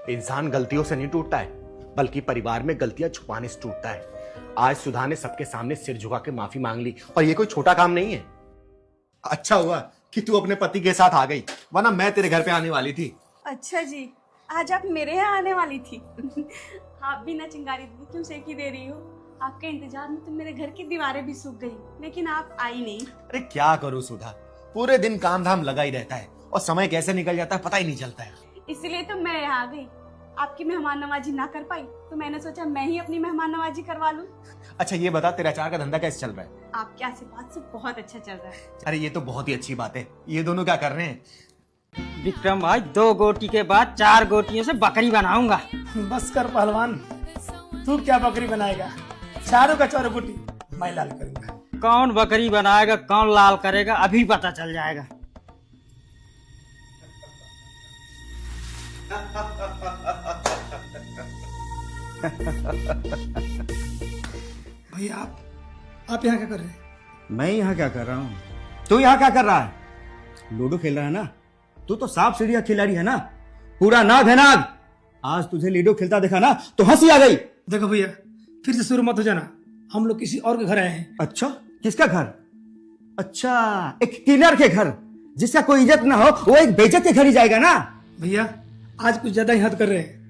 इंसान गलतियों से नहीं टूटता है, बल्कि परिवार में गलतियां छुपाने से टूटता है। आज सुधा ने सबके सामने सिर झुका के माफी मांग ली, और ये कोई छोटा काम नहीं है। अच्छा हुआ कि तू अपने पति के साथ आ गई, वरना मैं तेरे घर पे आने वाली थी। अच्छा जी, आज आप मेरे यहाँ आने वाली थी। आप भी ना चिंगारी दीदी क्यों सेकी दे रही हो? आपके इंतजार में तो मेरे घर की दीवारें भी सूख गई, लेकिन आप आई नहीं। अरे क्या करूं सुधा, पूरे दिन काम धाम लगा ही रहता है और समय कैसे निकल जाता है पता ही नहीं चलता है। इसलिए तो मैं यहाँ आ गई। आपकी मेहमान नवाजी ना कर पाई तो मैंने सोचा मैं ही अपनी मेहमान नवाजी करवा लूं। अच्छा ये बता, तेरा अचार का धंधा कैसे चल रहा है? आपके आशीर्वाद से बहुत अच्छा चल रहा है। अरे ये तो बहुत ही अच्छी बात है। ये दोनों क्या कर रहे हैं? विक्रम भाई, 2 गोटी के बाद 4 गोटियों से बकरी बनाऊंगा। बस कर पहलवान, तू क्या बकरी बनाएगा? चारों का चारों गोटी मैं लाल करूंगा। कौन बकरी बनाएगा कौन लाल करेगा अभी पता चल जाएगा। भैया आप यहाँ क्या कर रहे हैं? मैं यहाँ क्या कर रहा हूँ? तू यहाँ क्या कर रहा है? लूडो खेल रहा है ना? तू तो सांप सीढ़ियां खिलाड़ी है ना? पूरा नाग है नाग। आज तुझे लूडो खेलता देखा ना तो हंसी आ गई। देखो भैया, फिर से शुरू मत हो जाना। हम लोग किसी और के घर आए हैं। अच्छा, किसका घर? अच्छा, एक किलर के घर। जिसका कोई इज्जत ना हो वो एक बेइज्जत के घर ही जाएगा ना। भैया आज कुछ ज्यादा ही हद कर रहे हैं।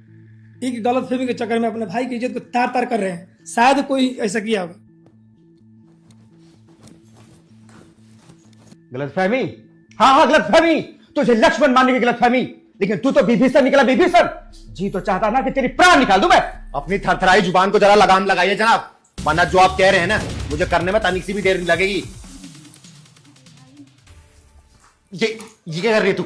एक गलत फहमी के चक्कर में अपने भाई की इज्जत को तार तार कर रहे हैं। शायद कोई ऐसा किया होगा। गलतफहमी? हाँ गलतफहमी। तुझे लक्ष्मण मानने की गलतफहमी, लेकिन तू तो विभीषण निकला। विभीषण जी तो चाहता ना कि तेरी प्राण निकाल दूं मैं। अपनी थरथराई जुबान को जरा लगाम लगाइए जनाब, वरना जो आप कह रहे हैं ना मुझे करने में तनिक सी भी देर नहीं लगेगी। ये क्या कर रही है तू?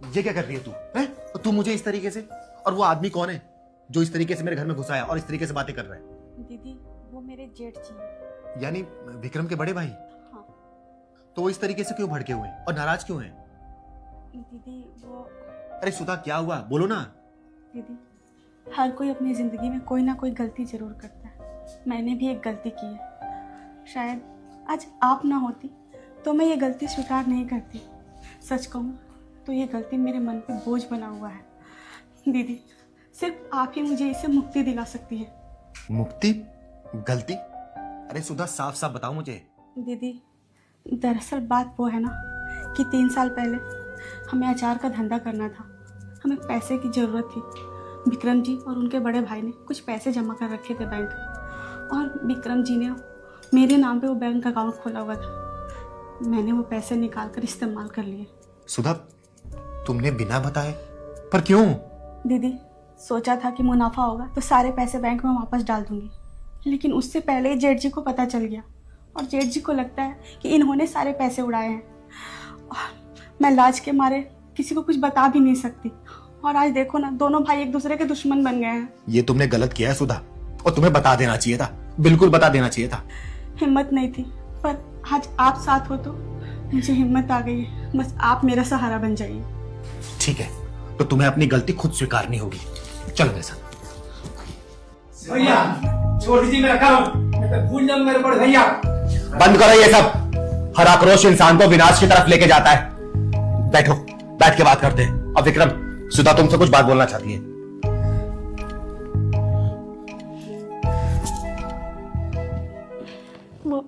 ये क्या कर रही है तू? हैं? और तू मुझे इस तरीके से, और वो आदमी कौन है जो इस तरीके से मेरे घर में घुसा है और इस तरीके से बातें कर रहा है? दीदी वो मेरे जेठ जी हैं। यानी विक्रम के बड़े भाई? हाँ। तो वो इस तरीके से क्यों भड़के हुए हैं और नाराज क्यों हैं? दीदी वो अरे सुधा क्या हुआ, बोलो ना। दीदी हर कोई अपनी जिंदगी में कोई ना कोई गलती जरूर करता है। मैंने भी एक गलती की है। शायद आज आप ना होती तो मैं ये गलती स्वीकार नहीं करती। सच कहूँ तो ये गलती मेरे मन पे बोझ बना हुआ है। दीदी सिर्फ आप ही मुझे इससे मुक्ति दिला सकती है। मुक्ति? गलती? अरे सुधा साफ साफ बताओ मुझे। दीदी दरअसल बात वो है ना कि 3 साल पहले हमें अचार का धंधा करना था। हमें पैसे की ज़रूरत थी। विक्रम जी और उनके बड़े भाई ने कुछ पैसे जमा कर रखे थे बैंक में, और विक्रम जी ने मेरे नाम पे वो बैंक अकाउंट खोला हुआ था। मैंने वो पैसे निकाल कर इस्तेमाल कर लिए। सुधा तुमने बिना बताए? पर क्यों? दीदी सोचा था कि मुनाफा होगा तो सारे पैसे बैंक में वापस डाल दूंगी, लेकिन उससे पहले ही जेठ जी को पता चल गया, और जेठ जी को लगता है कि इन्होंने सारे पैसे उड़ाए हैं। और मैं लाज के मारे किसी को कुछ बता भी नहीं सकती, और आज देखो ना दोनों भाई एक दूसरे के दुश्मन बन गए हैं। ये तुमने गलत किया है सुधा, और तुम्हें बता देना चाहिए था, बिल्कुल बता देना चाहिए था। हिम्मत नहीं थी, पर आज आप साथ हो तो मुझे हिम्मत आ गई है। बस आप मेरा सहारा बन जाइए। ठीक है, तो तुम्हें अपनी गलती खुद स्वीकारनी होगी। चलो मेरे साथ। भैया छोड़ दीजिए मेरा काम, मैं तो भूल जाऊंगा मेरे बड़े भैया। बंद करो ये सब। हर आक्रोश इंसान को विनाश की तरफ लेके जाता है। बैठो, बैठ के बात करते हैं। अब विक्रम, सुधा तुमसे कुछ बात बोलना चाहती है। वो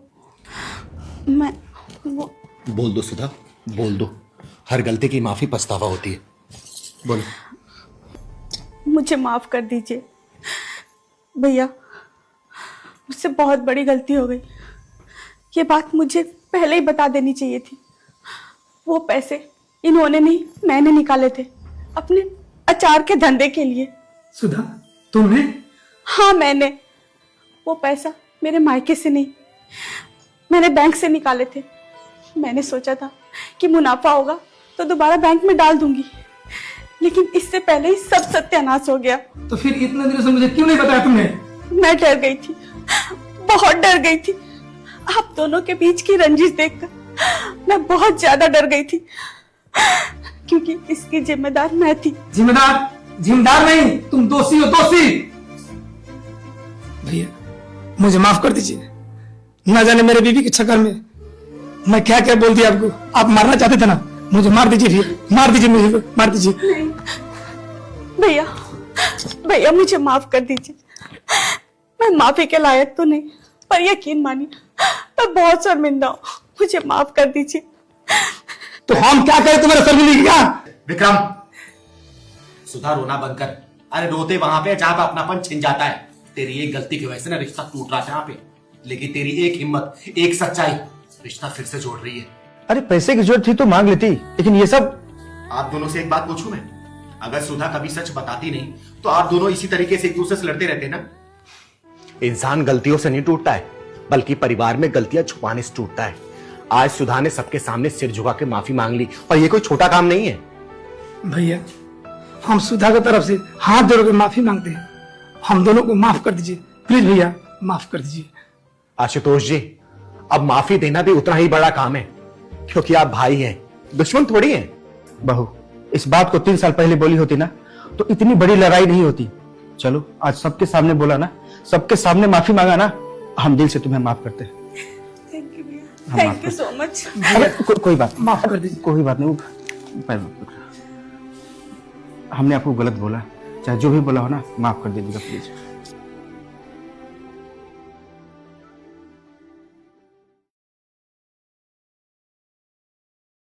बोल दो सुधा, बोल दो। हर गलती की माफी पछतावा होती है। बोलो। मुझे माफ कर दीजिए भैया, मुझसे बहुत बड़ी गलती हो गई। ये बात मुझे पहले ही बता देनी चाहिए थी। वो पैसे इन्होंने नहीं मैंने निकाले थे अपने अचार के धंधे के लिए। सुधा तुमने? हाँ मैंने। वो पैसा मेरे मायके से नहीं, मैंने बैंक से निकाले थे। मैंने सोचा था कि मुनाफा होगा तो दोबारा बैंक में डाल दूंगी, लेकिन इससे पहले ही सब सत्यानाश हो गया। तो फिर इतने दिनों से मुझे क्यों नहीं बताया तुमने? मैं डर गई थी, बहुत डर गई थी। आप दोनों के बीच की रंजिश देखकर मैं बहुत ज्यादा डर गई थी, क्योंकि इसकी जिम्मेदार मैं थी। जिम्मेदार नहीं, तुम दोषी हो, दोषी। भैया मुझे माफ कर दीजिए। ना जाने मेरे बीवी के चक्कर में मैं क्या क्या बोल दिया आपको। आप मारना चाहते थे ना, मुझे मार दीजिए भैया, मार दीजिए मुझे, मार दीजिए। भैया भैया मुझे माफ कर दीजिए। मैं माफी के लायक तो नहीं, पर यकीन मानिए मैं बहुत शर्मिंदा हूँ। मुझे माफ कर दीजिए। तो हम क्या करें तुम्हारे शर्मिंदगी की? क्या विक्रम, सुधा रोना बंद कर। अरे रोते वहां पे जहां पे अपनापन छिन जाता है। तेरी एक गलती की वजह से ना रिश्ता टूट रहा था यहाँ पे, लेकिन तेरी एक हिम्मत, एक सच्चाई रिश्ता फिर से जोड़ रही है। अरे पैसे की जरूरत थी तो मांग लेती, लेकिन ये सब। आप दोनों से एक बात पूछूं मैं? अगर सुधा कभी सच बताती नहीं तो आप दोनों इसी तरीके से एक दूसरे से लड़ते रहते ना। इंसान गलतियों से नहीं टूटता है, बल्कि परिवार में गलतियां छुपाने से टूटता है। आज सुधा ने सबके सामने सिर झुका के माफी मांग ली, और ये कोई छोटा काम नहीं है। भैया, हम सुधा की तरफ से हाथ जोड़ के माफी मांगते हैं। हम दोनों को माफ कर दीजिए प्लीज भैया, माफ कर दीजिए। आशुतोष जी, अब माफी देना भी उतना ही बड़ा काम है, क्योंकि आप भाई हैं, दुश्मन थोड़ी हैं। बहू, इस बात को 3 साल पहले बोली होती ना तो इतनी बड़ी लड़ाई नहीं होती। चलो आज सबके सामने बोला ना, सबके सामने माफी मांगा ना, हम दिल से तुम्हें माफ करते हैं। थैंक यू भैया, थैंक यू सो मच। अरे कोई बात, माफ कर दीजिए। कोई बात नहीं, वो पैर मत पकड़ो। हमने आपको गलत बोला, चाहे जो भी बोला हो ना, माफ कर दीजिएगा प्लीज।